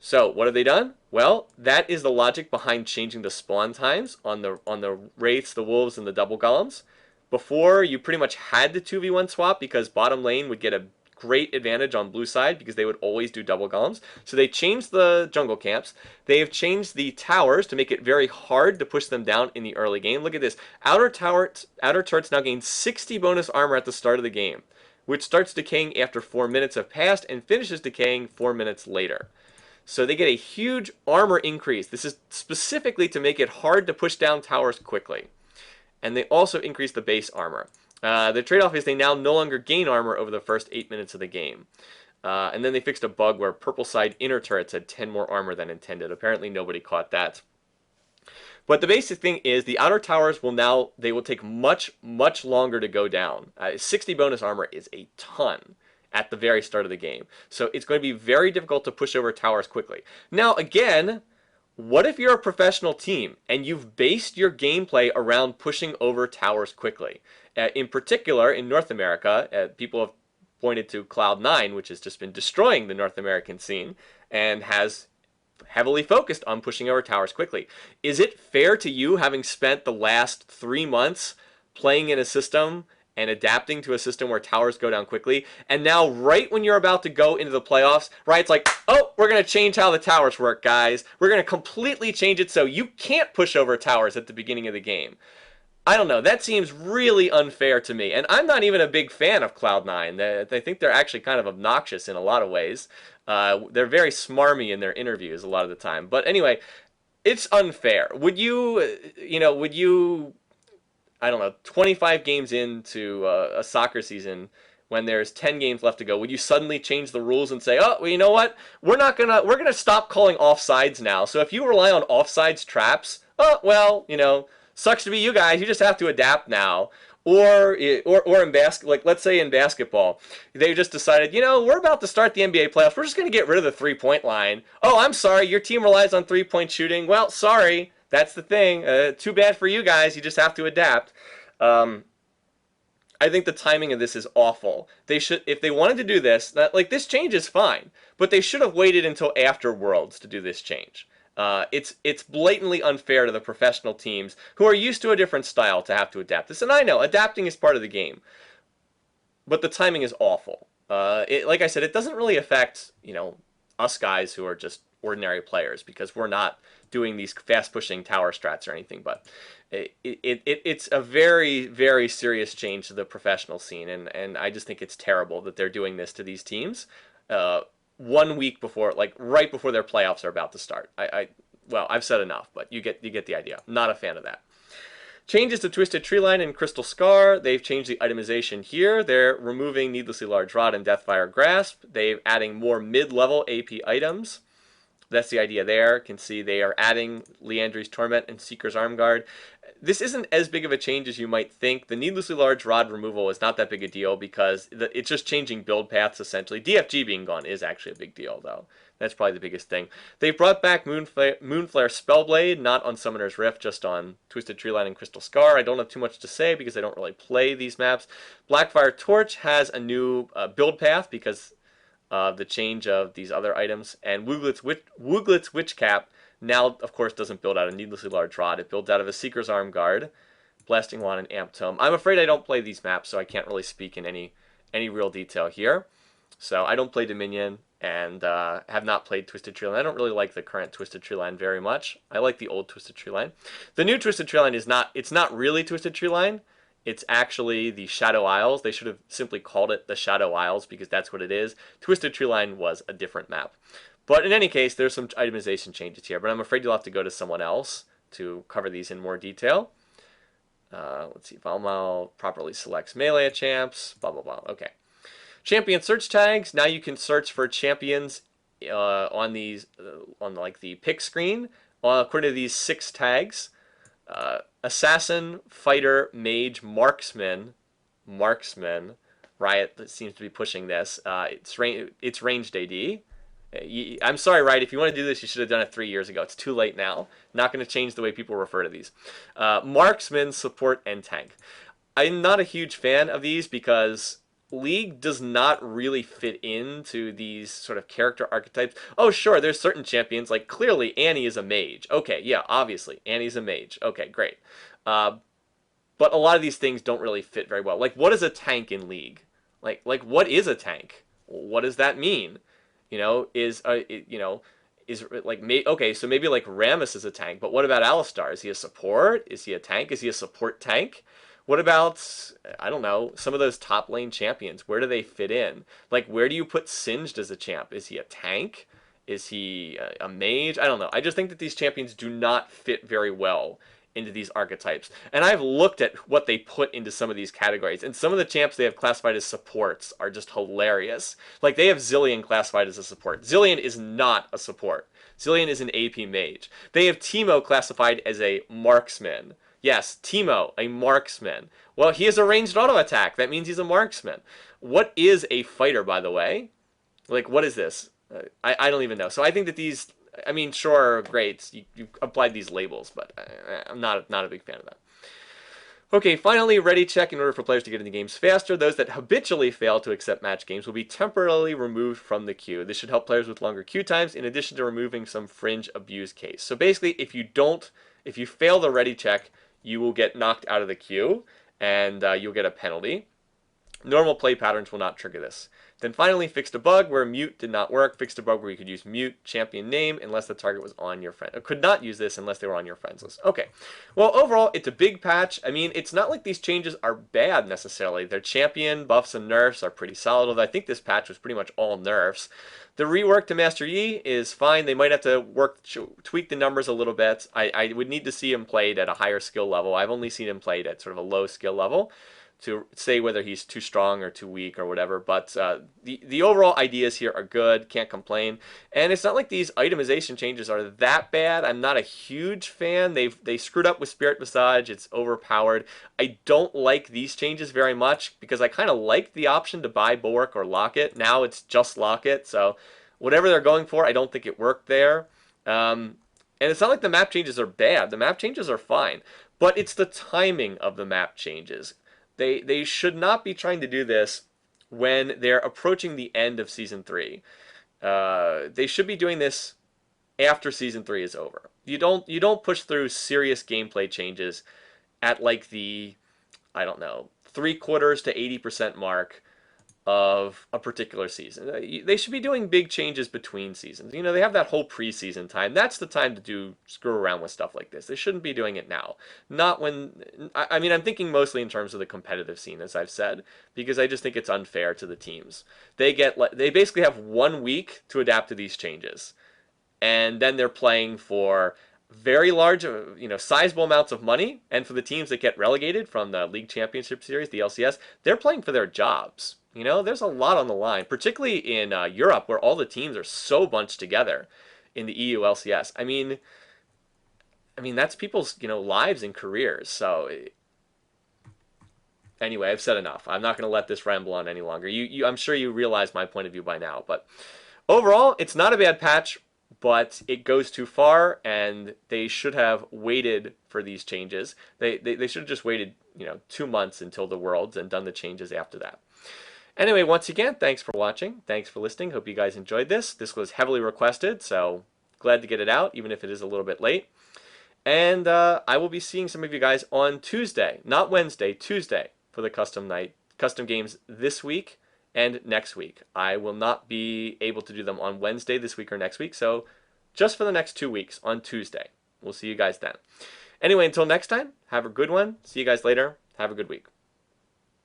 So what have they done? Well, that is the logic behind changing the spawn times on the Wraiths, the Wolves, and the Double Golems. Before, you pretty much had the 2v1 swap because bottom lane would get a great advantage on blue side because they would always do Double Golems. So they changed the jungle camps. They have changed the towers to make it very hard to push them down in the early game. Look at this. Outer turrets now gain 60 bonus armor at the start of the game, which starts decaying after 4 minutes have passed and finishes decaying 4 minutes later. So they get a huge armor increase. This is specifically to make it hard to push down towers quickly. And they also increase the base armor. The trade-off is they now no longer gain armor over the first 8 minutes of the game. And then they fixed a bug where purple side inner turrets had 10 more armor than intended. Apparently nobody caught that. But the basic thing is the outer towers they will take much, much longer to go down. 60 bonus armor is a ton at the very start of the game. So it's going to be very difficult to push over towers quickly. Now, again, what if you're a professional team and you've based your gameplay around pushing over towers quickly? In particular, in North America, people have pointed to Cloud9, which has just been destroying the North American scene and has heavily focused on pushing over towers quickly. Is it fair to you, having spent the last 3 months playing in a system and adapting to a system where towers go down quickly, and now right when you're about to go into the playoffs, Riot's like, oh, we're going to change how the towers work, guys. We're going to completely change it so you can't push over towers at the beginning of the game. I don't know. That seems really unfair to me. And I'm not even a big fan of Cloud9. I think they're actually kind of obnoxious in a lot of ways. They're very smarmy in their interviews a lot of the time. But anyway, it's unfair. Would you, I don't know, 25 games into a soccer season, when there's 10 games left to go, would you suddenly change the rules and say, oh, well, you know what? We're gonna stop calling offsides now. So if you rely on offsides traps, oh, well, you know, sucks to be you guys. You just have to adapt now. Or in like let's say in basketball, they just decided, you know, we're about to start the NBA playoffs. We're just going to get rid of the 3-point line. Oh, I'm sorry, your team relies on 3-point shooting. Well, sorry, that's the thing. Too bad for you guys. You just have to adapt. I think the timing of this is awful. They should, if they wanted to do this, like this change is fine, but they should have waited until after Worlds to do this change. It's blatantly unfair to the professional teams who are used to a different style to have to adapt this. And I know adapting is part of the game, but the timing is awful. Like I said, it doesn't really affect, you know, us guys who are just ordinary players because we're not doing these fast pushing tower strats or anything. But it's a very, very serious change to the professional scene, and I just think it's terrible that they're doing this to these teams. 1 week before, like right before their playoffs are about to start. Well, I've said enough, but you get the idea. Not a fan of that. Changes to Twisted Treeline and Crystal Scar. They've changed the itemization here. They're removing Needlessly Large Rod and Deathfire Grasp. They're adding more mid-level AP items. That's the idea there. You can see they are adding Liandry's Torment and Seeker's Armguard. This isn't as big of a change as you might think. The Needlessly Large Rod removal is not that big a deal because it's just changing build paths essentially. DFG being gone is actually a big deal though. That's probably the biggest thing. They brought back Moonflare Spellblade, not on Summoner's Rift, just on Twisted Treeline and Crystal Scar. I don't have too much to say because I don't really play these maps. Blackfire Torch has a new build path because of the change of these other items. And Wooglet's Witch Cap now, of course, doesn't build out a Needlessly Large Rod. It builds out of a Seeker's Arm Guard, Blasting Wand, and Amp Tome. I'm afraid I don't play these maps, so I can't really speak in any real detail here. So I don't play Dominion and have not played Twisted Treeline. I don't really like the current Twisted Treeline very much. I like the old Twisted Treeline. The new Twisted Treeline is not really Twisted Treeline. It's actually the Shadow Isles. They should have simply called it the Shadow Isles because that's what it is. Twisted Treeline was a different map. But in any case, there's some itemization changes here. But I'm afraid you'll have to go to someone else to cover these in more detail. Let's see. Valmal properly selects melee champs. Blah, blah, blah. Okay. Champion search tags. Now you can search for champions on these, on like the pick screen. According to these 6 tags. Assassin, Fighter, Mage, Marksman. Riot seems to be pushing this. It's ranged AD. I'm sorry, Riot, if you want to do this, you should have done it 3 years ago. It's too late now. Not going to change the way people refer to these. Marksman, Support, and Tank. I'm not a huge fan of these because League does not really fit into these sort of character archetypes. Oh, sure, there's certain champions, like clearly Annie is a mage. Okay, yeah, obviously, Annie's a mage. Okay, great. But a lot of these things don't really fit very well. Like, what is a tank in League? Like what is a tank? What does that mean? You know, okay, so maybe like Rammus is a tank, but what about Alistar? Is he a support? Is he a tank? Is he a support tank? What about, I don't know, some of those top lane champions? Where do they fit in? Like, where do you put Singed as a champ? Is he a tank? Is he a mage? I don't know. I just think that these champions do not fit very well into these archetypes. And I've looked at what they put into some of these categories, and some of the champs they have classified as supports are just hilarious. Like, they have Zilean classified as a support. Zilean is not a support. Zilean is an AP mage. They have Teemo classified as a marksman. Yes, Teemo, a marksman. Well, he has a ranged auto attack. That means he's a marksman. What is a fighter, by the way? Like, what is this? I don't even know. So I think that these, I mean, sure, great. You applied these labels, but I'm not a big fan of that. Okay, finally, ready check. In order for players to get into games faster, those that habitually fail to accept match games will be temporarily removed from the queue. This should help players with longer queue times, in addition to removing some fringe abuse case. So basically, if you fail the ready check, you will get knocked out of the queue, and you'll get a penalty. Normal play patterns will not trigger this. Then finally, fixed a bug where mute did not work. Fixed a bug where you could use mute champion name unless the target was on your friend. Could not use this unless they were on your friends list. Okay. Well, overall, it's a big patch. I mean, it's not like these changes are bad necessarily. Their champion buffs and nerfs are pretty solid, although I think this patch was pretty much all nerfs. The rework to Master Yi is fine. They might have to tweak the numbers a little bit. I would need to see him played at a higher skill level. I've only seen him played at sort of a low skill level to say whether he's too strong or too weak or whatever. But the overall ideas here are good. Can't complain. And it's not like these itemization changes are that bad. I'm not a huge fan. They screwed up with Spirit Massage. It's overpowered. I don't like these changes very much because I kind of like the option to buy BORK or Locket. Now it's just Locket. So whatever they're going for, I don't think it worked there. And it's not like the map changes are bad. The map changes are fine. But it's the timing of the map changes. They should not be trying to do this when they're approaching the end of Season 3. They should be doing this after Season 3 is over. You don't push through serious gameplay changes at like the, I don't know, 3/4 to 80% mark of a particular season. They should be doing big changes between seasons. You know, they have that whole preseason time. That's the time to screw around with stuff like this. They shouldn't be doing it now. Not when, I mean, I'm thinking mostly in terms of the competitive scene, as I've said, because I just think it's unfair to the teams. They basically have 1 week to adapt to these changes. And then they're playing for very large, sizable amounts of money. And for the teams that get relegated from the League Championship Series, the LCS, they're playing for their jobs. You know, there's a lot on the line, particularly in Europe, where all the teams are so bunched together in the EU LCS. I mean, that's people's lives and careers. So anyway, I've said enough. I'm not going to let this ramble on any longer. I'm sure you realize my point of view by now. But overall, it's not a bad patch, but it goes too far, and they should have waited for these changes. They should have just waited 2 months until the Worlds and done the changes after that. Anyway, once again, thanks for watching. Thanks for listening. Hope you guys enjoyed this. This was heavily requested, so glad to get it out, even if it is a little bit late. And I will be seeing some of you guys on Tuesday, not Wednesday, Tuesday, for the custom games this week and next week. I will not be able to do them on Wednesday this week or next week, so just for the next 2 weeks on Tuesday. We'll see you guys then. Anyway, until next time, have a good one. See you guys later. Have a good week.